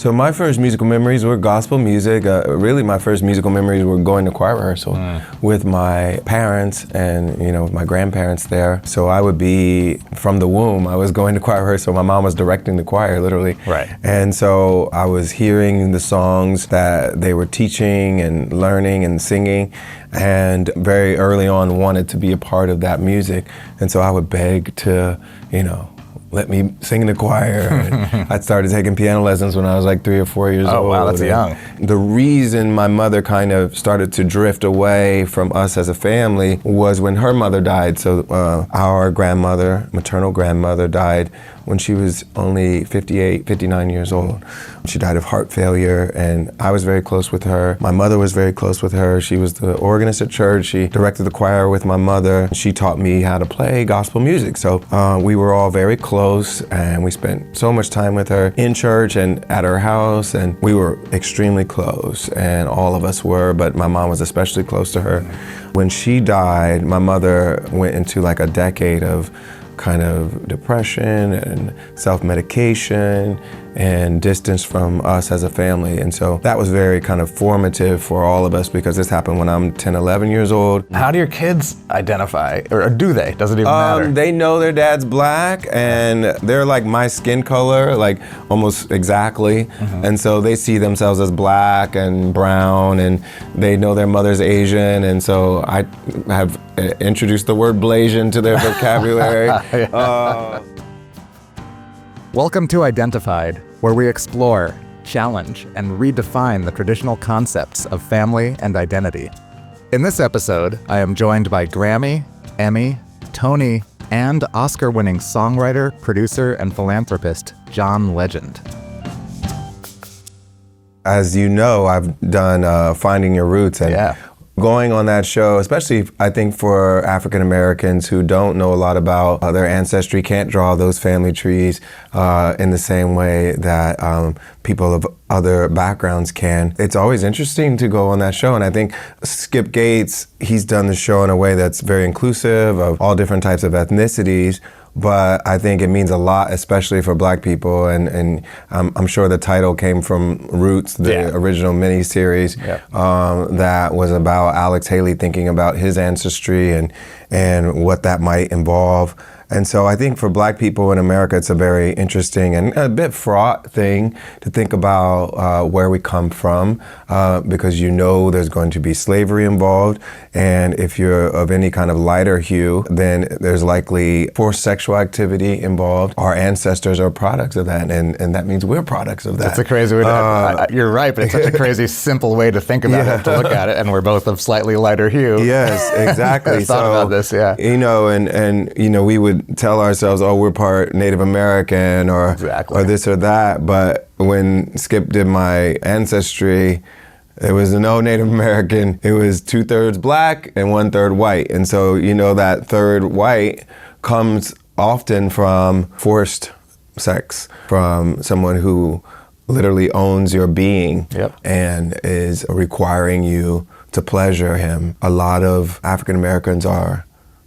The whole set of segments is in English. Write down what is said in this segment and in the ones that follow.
So my first musical memories were gospel music. Really, my first musical memories were going to choir rehearsal with my parents and, with my grandparents there. So I would be, from the womb, I was going to choir rehearsal. My mom was directing the choir, literally. Right. And so I was hearing the songs that they were teaching and learning and singing, and very early on wanted to be a part of that music. And so I would beg to, let me sing in the choir. And I started taking piano lessons when I was like 3 or 4 years old. Oh wow, that's young. The reason my mother kind of started to drift away from us as a family was when her mother died. So our grandmother, maternal grandmother, died when she was only 58, 59 years old. She died of heart failure, and I was very close with her. My mother was very close with her. She was the organist at church. She directed the choir with my mother. She taught me how to play gospel music. So we were all very close, and we spent so much time with her in church and at her house, and we were extremely close, and all of us were, but my mom was especially close to her. When she died, my mother went into like a decade of kind of depression and self-medication and distance from us as a family. And so that was very kind of formative for all of us, because this happened when I'm 10, 11 years old. How do your kids identify, or do they? Does it even matter? They know their dad's black, and they're like my skin color, like almost exactly. And so they see themselves as black and brown, and they know their mother's Asian. And so I have introduced the word Blasian to their vocabulary. Welcome to Identified, where we explore, challenge, and redefine the traditional concepts of family and identity. In this episode, I am joined by Grammy, Emmy, Tony, and Oscar-winning songwriter, producer, and philanthropist, John Legend. As you know, I've done Finding Your Roots, and going on that show, especially I think for African Americans who don't know a lot about their ancestry, can't draw those family trees in the same way that people of other backgrounds can. It's always interesting to go on that show, and I think Skip Gates, he's done the show in a way that's very inclusive of all different types of ethnicities. But I think it means a lot, especially for Black people, and I'm sure the title came from Roots, the original miniseries that was about Alex Haley thinking about his ancestry and what that might involve. And so I think for Black people in America, it's a very interesting and a bit fraught thing to think about where we come from, because there's going to be slavery involved. And if you're of any kind of lighter hue, then there's likely forced sexual activity involved. Our ancestors are products of that, and that means we're products of that. That's a crazy way to, you're right, but it's such a crazy, simple way to think about it, to look at it, and we're both of slightly lighter hue. Yes, exactly. I thought about this, and we would tell ourselves, oh, we're part Native American or this or that. But when Skip did my ancestry, it was no Native American. It was 2/3 Black and 1/3 white. And so, that third white comes often from forced sex, from someone who literally owns your being and is requiring you to pleasure him. A lot of African Americans are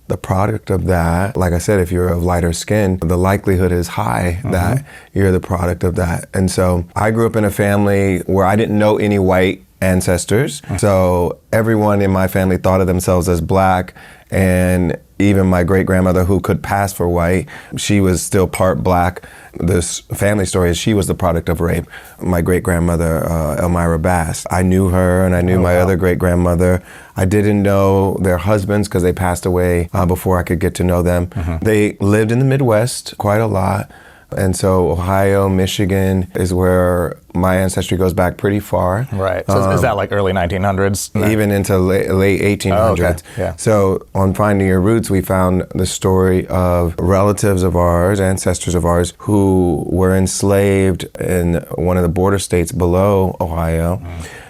the product of that. Like I said, if you're of lighter skin, the likelihood is high that you're the product of that. And so I grew up in a family where I didn't know any white ancestors. So everyone in my family thought of themselves as Black, and even my great-grandmother, who could pass for white, she was still part Black. This family story is she was the product of rape. My great-grandmother, Elmira Bass. I knew her, and I knew my other great-grandmother. I didn't know their husbands because they passed away before I could get to know them. They lived in the Midwest quite a lot. And so Ohio, Michigan is where my ancestry goes back pretty far. Right. So is that like early 1900s? Even into late 1800s. Oh, okay. Yeah. So on Finding Your Roots, we found the story of relatives of ours, ancestors of ours, who were enslaved in one of the border states below Ohio.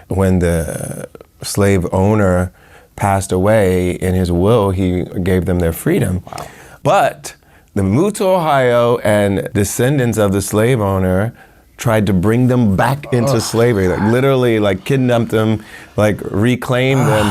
When the slave owner passed away, in his will, he gave them their freedom. Wow. But they moved to Ohio, and descendants of the slave owner tried to bring them back into slavery, literally kidnapped them, reclaimed them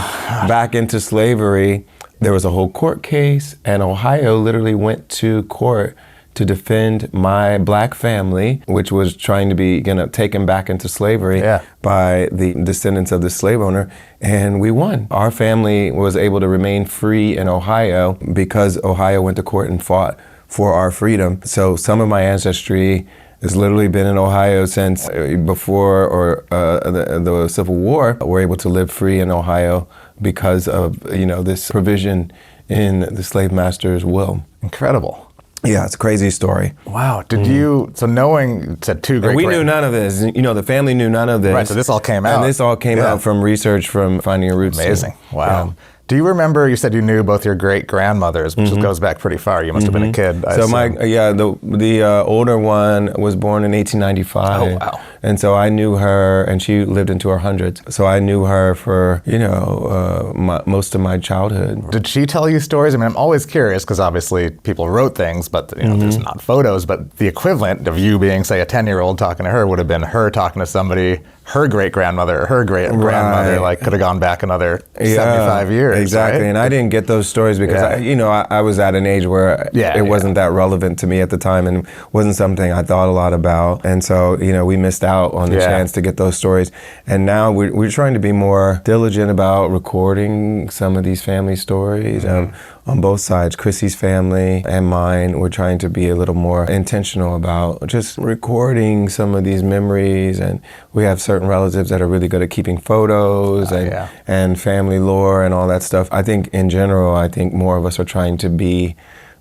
back into slavery. There was a whole court case, and Ohio literally went to court to defend my black family, which was trying to be taken back into slavery by the descendants of the slave owner, and we won. Our family was able to remain free in Ohio because Ohio went to court and fought for our freedom. So some of my ancestry has literally been in Ohio since before the Civil War. We're able to live free in Ohio because of this provision in the slave master's will. Incredible. Yeah, it's a crazy story. Wow. Did you, so knowing, said two great... We knew none of this. The family knew none of this. Right, so this all came out. And this all came out from research from Finding Your Roots. Amazing. Wow. Yeah. Do you remember, you said you knew both your great-grandmothers, which goes back pretty far. You must have been a kid, I assume. The older one was born in 1895. Oh, wow. And so I knew her, and she lived into her hundreds. So I knew her for, most of my childhood. Did she tell you stories? I mean, I'm always curious, because obviously people wrote things, but there's not photos. But the equivalent of you being, say, a 10-year-old talking to her would have been her talking to somebody, her great-grandmother, or her great-grandmother, could have gone back another 75 years. Exactly, right? And I didn't get those stories because I was at an age where it wasn't that relevant to me at the time, and wasn't something I thought a lot about. And so we missed out on the chance to get those stories. And now we're trying to be more diligent about recording some of these family stories on both sides, Chrissy's family and mine. We're trying to be a little more intentional about just recording some of these memories. And we have certain relatives that are really good at keeping photos and family lore and all that stuff. I think in general, more of us are trying to be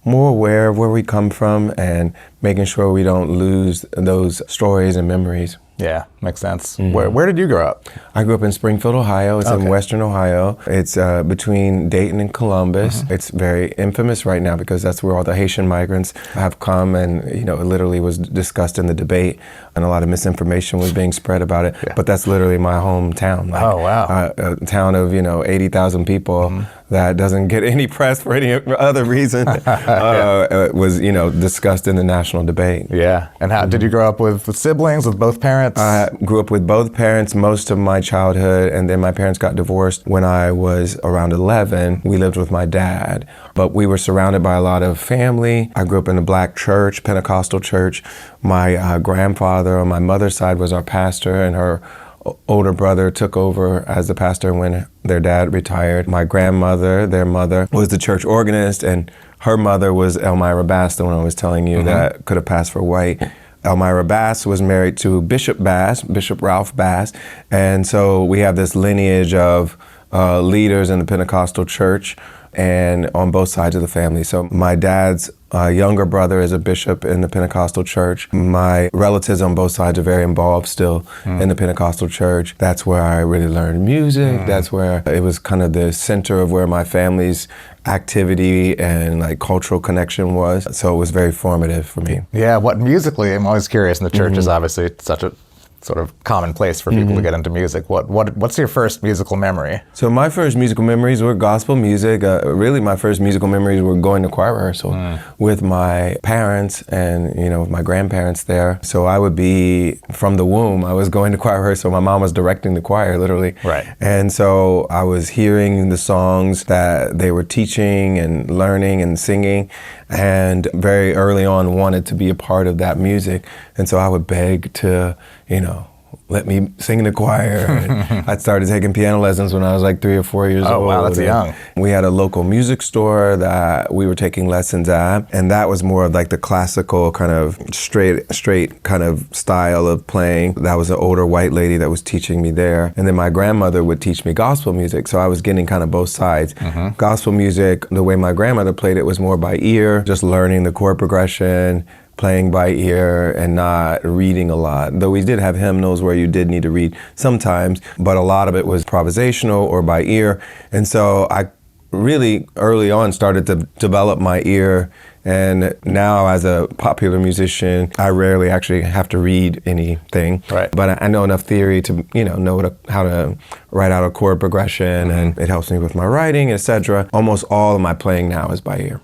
more aware of where we come from and making sure we don't lose those stories and memories. Yeah, makes sense. Where did you grow up? I grew up in Springfield, Ohio. It's in western Ohio. It's between Dayton and Columbus. It's very infamous right now because that's where all the Haitian migrants have come, and it literally was discussed in the debate, and a lot of misinformation was being spread about it. Yeah. But that's literally my hometown. Oh, wow. A town of 80,000 people that doesn't get any press for any other reason was discussed in the national debate. Yeah. And how did you grow up with siblings, with both parents? I grew up with both parents most of my childhood, and then my parents got divorced when I was around 11. We lived with my dad, but we were surrounded by a lot of family. I grew up in a black church, Pentecostal church. My grandfather on my mother's side was our pastor, and her older brother took over as the pastor when their dad retired. My grandmother, their mother, was the church organist, and her mother was Elmira Bass, the one I was telling you that could have passed for white. Elmira Bass was married to Bishop Bass, Bishop Ralph Bass, and so we have this lineage of leaders in the Pentecostal church and on both sides of the family. So my dad's younger brother is a bishop in the Pentecostal church. My relatives on both sides are very involved still in the Pentecostal church. That's where I really learned music. That's where it was kind of the center of where my family's activity and cultural connection was. So it was very formative for me. Yeah, what musically, I'm always curious, and the church is obviously such a sort of common place for people to get into music. What's your first musical memory? So my first musical memories were gospel music. Really, my first musical memories were going to choir rehearsal with my parents and with my grandparents there. So I would be from the womb. I was going to choir rehearsal. My mom was directing the choir, literally. Right. And so I was hearing the songs that they were teaching and learning and singing, and very early on wanted to be a part of that music. And so I would beg to, let me sing in the choir. I started taking piano lessons when I was 3 or 4 years old. Oh, wow, that's young. We had a local music store that we were taking lessons at, and that was more of the classical kind of straight kind of style of playing. That was an older white lady that was teaching me there. And then my grandmother would teach me gospel music, so I was getting kind of both sides. Gospel music, the way my grandmother played it was more by ear, just learning the chord progression, playing by ear and not reading a lot. Though we did have hymnals where you did need to read sometimes, but a lot of it was improvisational or by ear. And so I really early on started to develop my ear, and now as a popular musician, I rarely actually have to read anything. Right. But I know enough theory to know how to write out a chord progression, and it helps me with my writing, etc. Almost all of my playing now is by ear.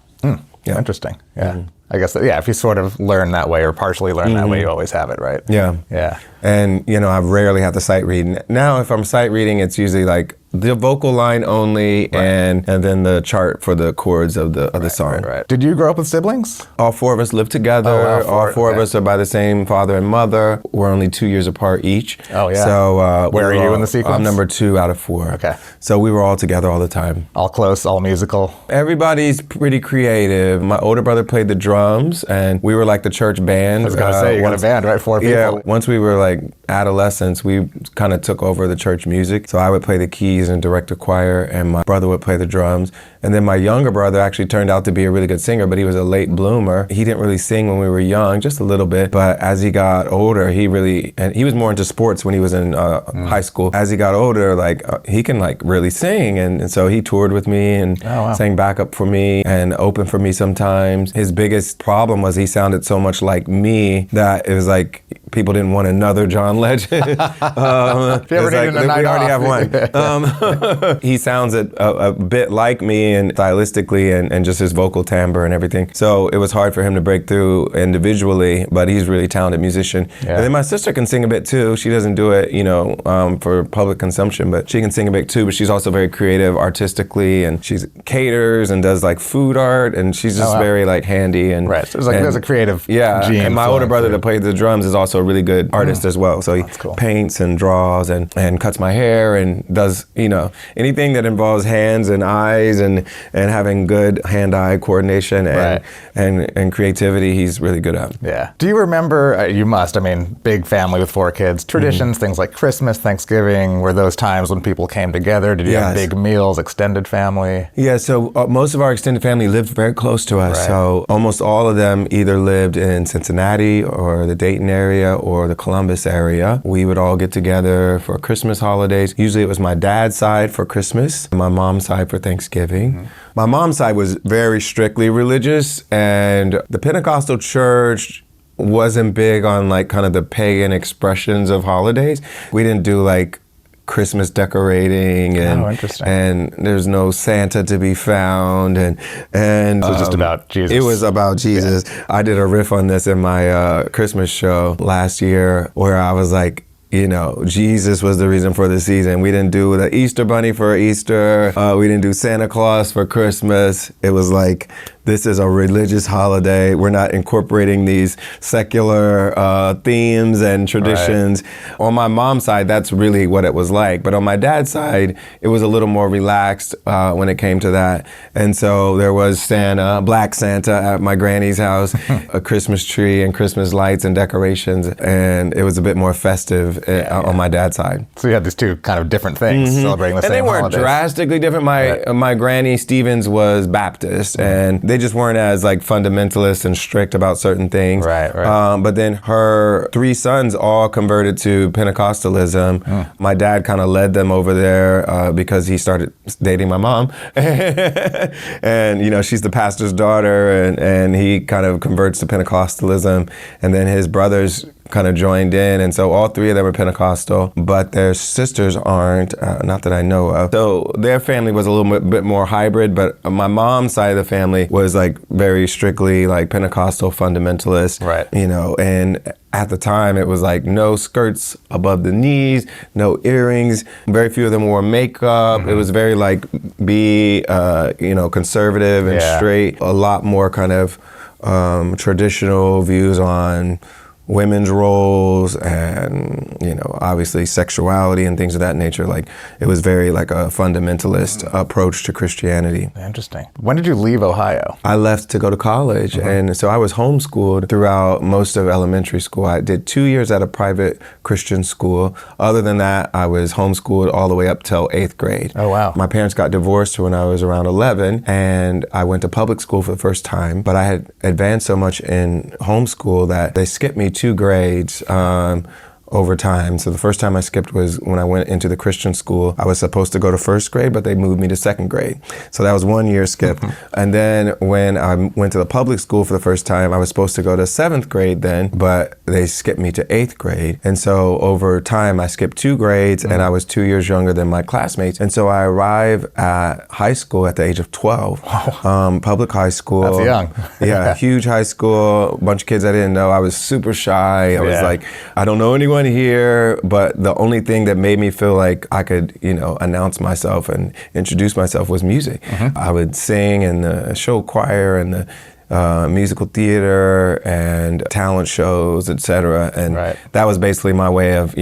Yeah. Interesting. Yeah. I guess, if you sort of learn that way or partially learn that way, you always have it, right? Yeah. Yeah. And, I rarely have to sight read. Now, if I'm sight reading, it's usually like the vocal line only, right. and then the chart for the chords of the song. Right. Did you grow up with siblings? All four of us live together. Oh, wow, all four of us are by the same father and mother. We're only 2 years apart each. Oh, yeah. So where are you in the sequence? I'm number 2 out of 4. Okay. So we were all together all the time. All close, all musical. Everybody's pretty creative. My older brother played the drums, and we were like the church band. I was gonna say, you got a band, right? 4 people. Yeah. Once we were like adolescents, we kind of took over the church music. So I would play the keys and direct the choir, and my brother would play the drums. And then my younger brother actually turned out to be a really good singer, but he was a late bloomer. He didn't really sing when we were young, just a little bit. But as he got older, he was more into sports when he was in high school. As he got older, he can really sing. And so he toured with me and sang backup for me and opened for me sometimes. His biggest problem was he sounded so much like me that it was like people didn't want another John Legend. If you ever needed a night we already off. have one. He sounds a bit like me and stylistically and just his vocal timbre and everything. So it was hard for him to break through individually, but he's a really talented musician. Yeah. And then my sister can sing a bit too. She doesn't do it, for public consumption, but she can sing a bit too, but she's also very creative artistically, and she caters and does food art, and she's just very handy. And right. So there's a creative gene. And my older brother that played the drums is also a really good artist as well. So he paints and draws and cuts my hair and does, anything that involves hands and eyes and having good hand-eye coordination and creativity, he's really good at. Yeah. Do you remember, you must, big family with 4 kids, traditions, things like Christmas, Thanksgiving, were those times when people came together? Did you have big meals, extended family? Yeah, so most of our extended family lived very close to us. Right. So almost all of them either lived in Cincinnati or the Dayton area or the Columbus area. We would all get together for Christmas holidays. Usually it was my dad's side for Christmas, my mom's side for Thanksgiving. Mm-hmm. My mom's side was very strictly religious, and the Pentecostal church wasn't big on kind of the pagan expressions of holidays. We didn't do Christmas decorating and there's no Santa to be found and so it's just about Jesus. It was about Jesus. Yeah. I did a riff on this in my Christmas show last year where I was like, Jesus was the reason for the season. We didn't do the Easter Bunny for Easter. We didn't do Santa Claus for Christmas. It was this is a religious holiday. We're not incorporating these secular themes and traditions. Right. On my mom's side, that's really what it was like. But on my dad's side, it was a little more relaxed when it came to that. And so there was Santa, Black Santa at my granny's house, a Christmas tree and Christmas lights and decorations. And it was a bit more festive on my dad's side. So you had these two kind of different things celebrating the same holidays. And they weren't drastically different. My granny Stevens was Baptist, and they just weren't as fundamentalist and strict about certain things. Right. But then her 3 sons all converted to Pentecostalism. My dad kind of led them over there because he started dating my mom. And she's the pastor's daughter, and he kind of converts to Pentecostalism. And then his brothers kind of joined in, and so all 3 of them are Pentecostal, but their sisters aren't, not that I know of. So their family was a little bit more hybrid, but my mom's side of the family was very strictly Pentecostal fundamentalist, right? And at the time it was no skirts above the knees, no earrings. Very few of them wore makeup. It was very conservative and straight. A lot more kind of traditional views on women's roles and, obviously sexuality and things of that nature. It was very a fundamentalist approach to Christianity. Interesting. When did you leave Ohio? I left to go to college. And so I was homeschooled throughout most of elementary school. I did 2 years at a private Christian school. Other than that, I was homeschooled all the way up till 8th grade. Oh, wow. My parents got divorced when I was around 11, and I went to public school for the first time, but I had advanced so much in homeschool that they skipped me 2 grades over time. So the first time I skipped was when I went into the Christian school. I was supposed to go to first grade, but they moved me to second grade. So that was 1 year skip. And then when I went to the public school for the first time, I was supposed to go to seventh grade then, but they skipped me to eighth grade. And so over time, I skipped 2 grades and I was 2 years younger than my classmates. And so I arrived at high school at the age of 12, public high school. That's young. Yeah, huge high school, a bunch of kids I didn't know. I was super shy. I was like, I don't know anyone here, but the only thing that made me feel like I could, announce myself and introduce myself was music. I would sing in the show choir and the musical theater and talent shows, etc. And that was basically my way of,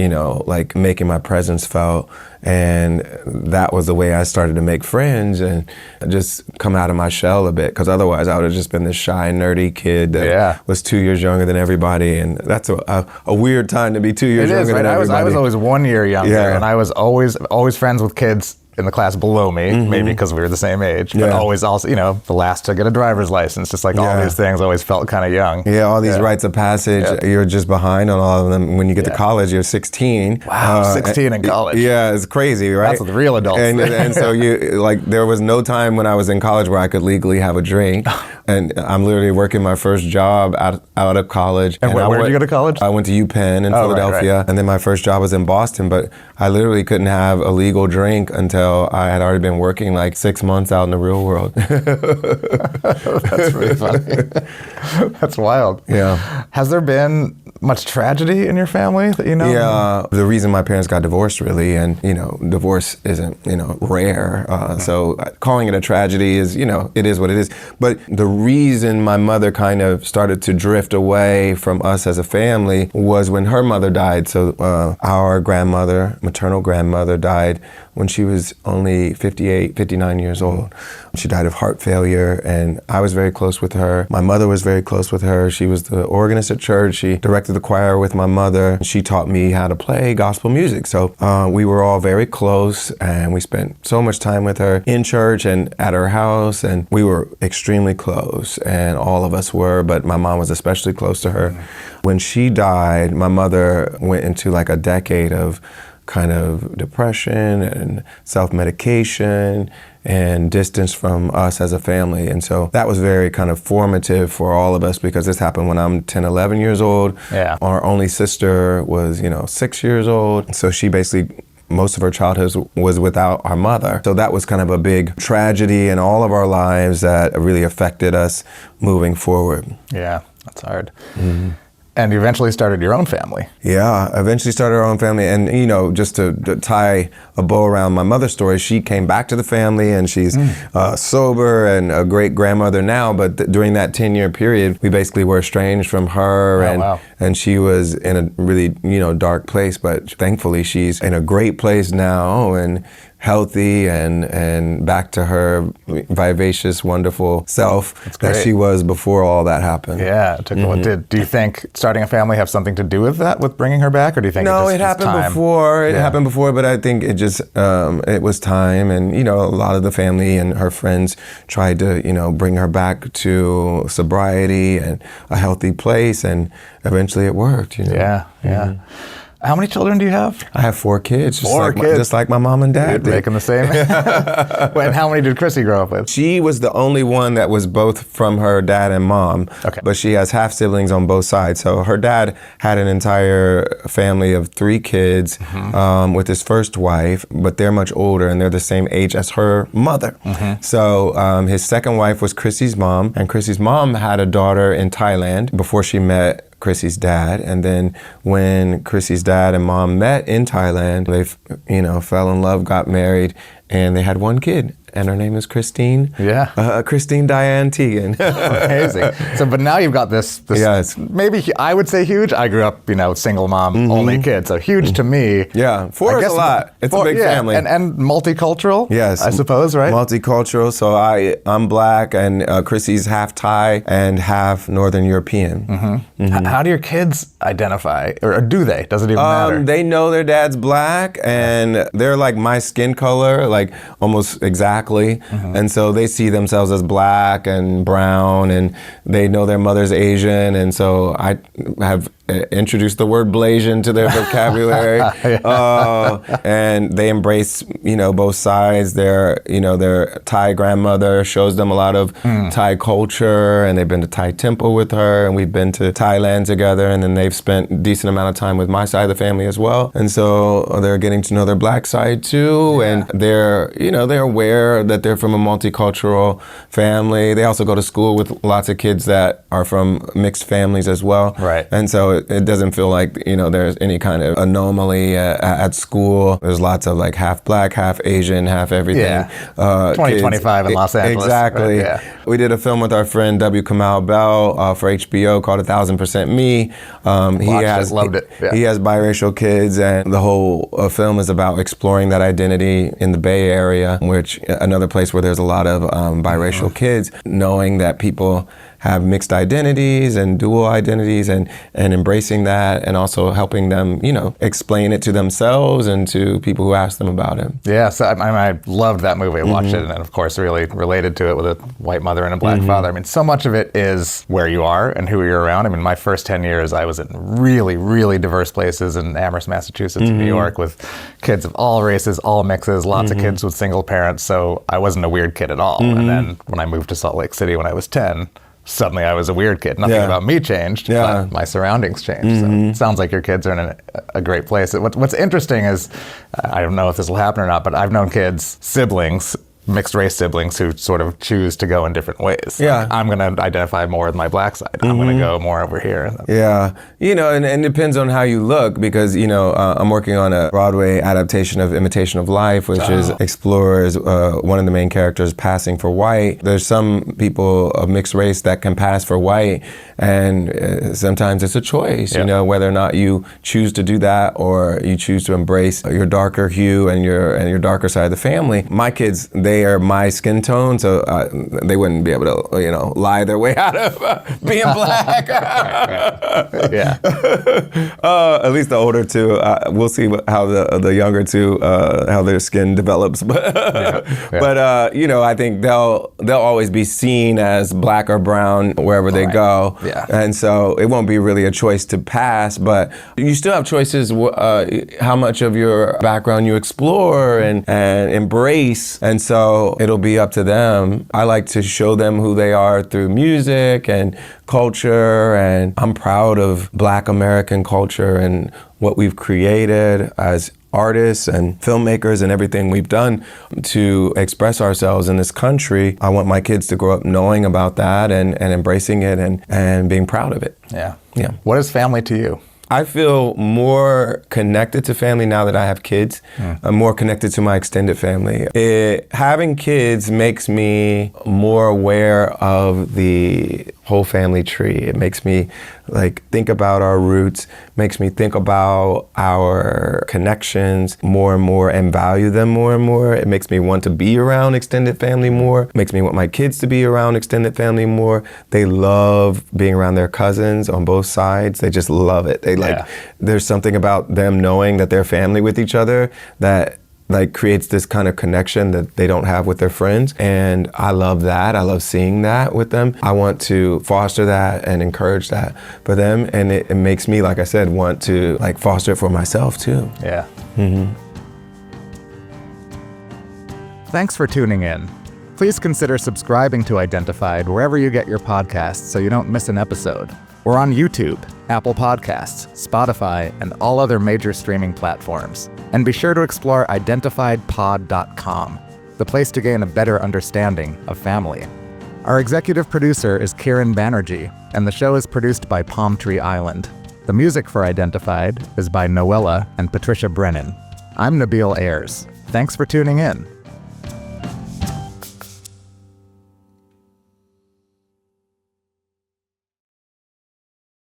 making my presence felt. And that was the way I started to make friends and just come out of my shell a bit, because otherwise I would have just been this shy, nerdy kid that was 2 years younger than everybody. And that's a weird time to be 2 years younger than everybody. I was always 1 year younger, and I was always friends with kids in the class below me, maybe because we were the same age, but always also, the last to get a driver's license, just like all these things always felt kind of young. Yeah, all these rites of passage, you're just behind on all of them. When you get to college, you're 16. Wow, 16 in college. Yeah, it's crazy, right? That's what the real adults and so there was no time when I was in college where I could legally have a drink. And I'm literally working my first job out of college. And where did you go to college? I went to UPenn in Philadelphia. Right. And then my first job was in Boston, but I literally couldn't have a legal drink until I had already been working like 6 months out in the real world. That's pretty funny. That's wild. Yeah. Has there been much tragedy in your family that you know? Yeah, the reason my parents got divorced really, and divorce isn't, rare. So calling it a tragedy is, it is what it is. But the reason my mother kind of started to drift away from us as a family was when her mother died. So our grandmother, maternal grandmother, died when she was only 58, 59 years old. She died of heart failure, and I was very close with her. My mother was very close with her. She was the organist at church. She directed the choir with my mother. She taught me how to play gospel music. So we were all very close, and we spent so much time with her in church and at her house, and we were extremely close, and all of us were, but my mom was especially close to her. When she died, my mother went into like a decade of kind of depression and self-medication and distance from us as a family. And so that was very kind of formative for all of us, because this happened when I'm 10, 11 years old. Yeah. Our only sister was, 6 years old. So she basically, most of her childhood was without our mother. So that was kind of a big tragedy in all of our lives that really affected us moving forward. Yeah, that's hard. Mm-hmm. And you eventually started your own family. Yeah, eventually started our own family. And, just to tie a bow around my mother's story, she came back to the family, and she's sober and a great grandmother now. But during that 10-year period, we basically were estranged from her. And she was in a really, dark place. But thankfully, she's in a great place now and healthy and back to her vivacious, wonderful self that she was before all that happened. Yeah, it took a while. Do you think starting a family have something to do with that, with bringing her back, or do you think it happened before? It happened before, but I think it just it was time, and a lot of the family and her friends tried to bring her back to sobriety and a healthy place, and eventually it worked. Yeah. How many children do you have? I have 4 kids. Just like my mom and dad. You're making the same. And how many did Chrissy grow up with? She was the only one that was both from her dad and mom. Okay. But she has half siblings on both sides. So her dad had an entire family of 3 kids with his first wife, but they're much older and they're the same age as her mother. So his second wife was Chrissy's mom, and Chrissy's mom had a daughter in Thailand before she met Chrissy's dad. And then when Chrissy's dad and mom met in Thailand, they fell in love, got married, and they had 1 kid. And her name is Christine. Yeah. Christine Diane Teigen. Amazing. So, but now you've got this yes. Maybe I would say huge. I grew up, single mom, only kid. So huge to me. Yeah. 4 is a lot. It's a big family. And multicultural. Yes. I suppose, right? Multicultural. So I'm Black, and Chrissy's half Thai and half Northern European. How do your kids identify? Or do they? Does it even matter? They know their dad's Black, and they're like my skin color, like almost exactly. blackly. And so they see themselves as black and brown, and they know their mother's Asian. And so I have introduced the word Blasian to their vocabulary. And they embrace, both sides. Their Thai grandmother shows them a lot of Thai culture, and they've been to Thai temple with her, and we've been to Thailand together, and then they've spent a decent amount of time with my side of the family as well. And so they're getting to know their black side too, and they're aware that they're from a multicultural family. They also go to school with lots of kids that are from mixed families as well. Right. And so it doesn't feel like, there's any kind of anomaly at school. There's lots of like half black, half Asian, half everything. Yeah. 2025 in Los Angeles. Exactly. Right, yeah. We did a film with our friend W. Kamau Bell for HBO called 1000% Me. Loved it. Yeah. He has biracial kids, and the whole film is about exploring that identity in the Bay Area, which another place where there's a lot of biracial kids, knowing that people have mixed identities and dual identities, and embracing that, and also helping them, explain it to themselves and to people who ask them about it. Yeah, so I loved that movie. I watched it, and of course really related to it with a white mother and a black father. I mean, so much of it is where you are and who you're around. I mean, my first 10 years, I was in really, really diverse places in Amherst, Massachusetts, and New York, with kids of all races, all mixes, lots of kids with single parents, so I wasn't a weird kid at all. And then when I moved to Salt Lake City when I was 10, suddenly I was a weird kid. Nothing about me changed, but my surroundings changed. So it sounds like your kids are in a great place. What's interesting is, I don't know if this will happen or not, but I've known siblings, mixed race siblings, who sort of choose to go in different ways. Yeah. I'm going to identify more with my black side. I'm going to go more over here. Yeah. And it depends on how you look, because, I'm working on a Broadway adaptation of Imitation of Life, which explores one of the main characters passing for white. There's some people of mixed race that can pass for white, and sometimes it's a choice, whether or not you choose to do that, or you choose to embrace your darker hue and your darker side of the family. My kids, they are my skin tone, so they wouldn't be able to, lie their way out of being black. At least the older two. We'll see how the younger two, how their skin develops. But I think they'll always be seen as black or brown wherever they go. Yeah. And so it won't be really a choice to pass, but you still have choices how much of your background you explore and embrace. And so it'll be up to them. I like to show them who they are through music and culture, and I'm proud of Black American culture and what we've created as artists and filmmakers and everything we've done to express ourselves in this country. I want my kids to grow up knowing about that and embracing it and being proud of it. Yeah. Yeah. What is family to you? I feel more connected to family now that I have kids. I'm more connected to my extended family. Having kids makes me more aware of the whole family tree. It makes me think about our roots, makes me think about our connections more and more and value them more and more. It makes me want to be around extended family more. It makes me want my kids to be around extended family more. They love being around their cousins on both sides. They just love it. There's something about them knowing that they're family with each other that creates this kind of connection that they don't have with their friends. And I love that. I love seeing that with them. I want to foster that and encourage that for them. And it makes me, like I said, want to foster it for myself too. Yeah. Thanks for tuning in. Please consider subscribing to Identified wherever you get your podcasts so you don't miss an episode. We're on YouTube, Apple Podcasts, Spotify, and all other major streaming platforms. And be sure to explore identifiedpod.com, the place to gain a better understanding of family. Our executive producer is Kieron Banerji, and the show is produced by Palm Tree Island. The music for Identified is by Noella and Patricia Brennan. I'm Nabil Ayers. Thanks for tuning in.